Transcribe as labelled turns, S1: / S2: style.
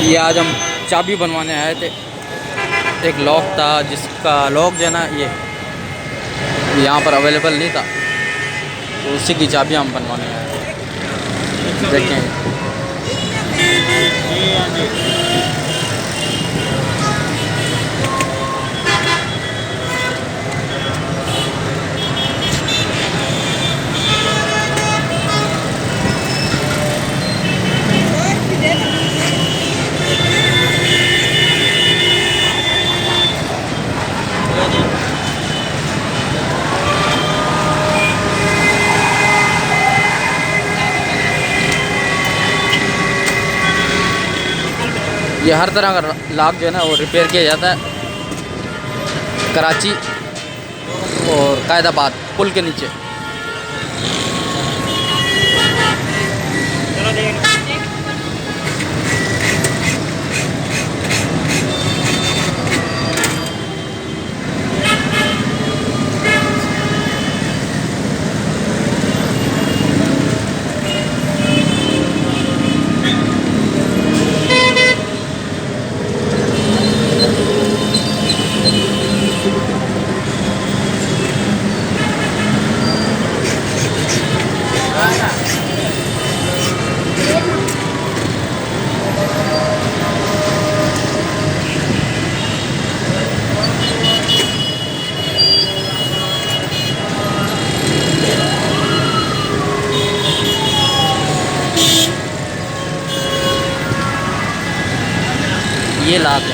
S1: ये आज हम चाबी बनवाने आए थे। एक लॉक था जिसका लॉक जो है ना ये यहाँ पर अवेलेबल नहीं था, तो उसी की चाबी हम बनवाने आए थे। देखें ये हर तरह का लॉक जो है ना वो रिपेयर किया जाता है कराची और कायदाबाद पुल के नीचे। ये लॉक है।